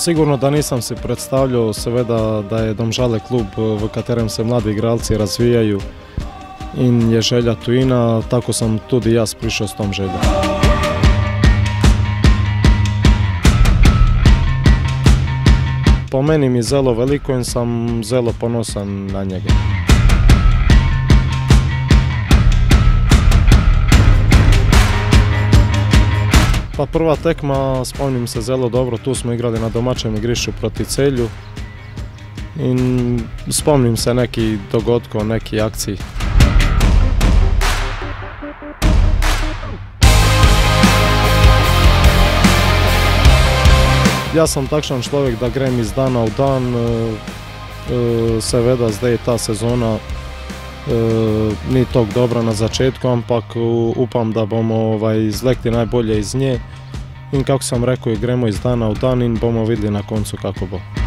Sigurno da nisam si predstavljao seveda da je Domžale klub, v katerem se mladi igralci razvijaju in je želja tujina, tako sam tudi jaz prišel s tom željom. Po meni mi zelo veliko in sam zelo ponosan na njega. Pa prva tekma, spomnim se zelo dobro, tu smo igrali na domaćem igrišću proti Celju in spomnim se nekih dogodkov, nekih akcij. Ja sam takšen človek, da grem iz dana v dan, seveda zdaj ta sezona ni toliko dobra na začetku, ampak upam, da bomo izvlekli najbolje iz nje in kako sam rekel, gremo iz dana v dan in bomo videli na koncu kako bo.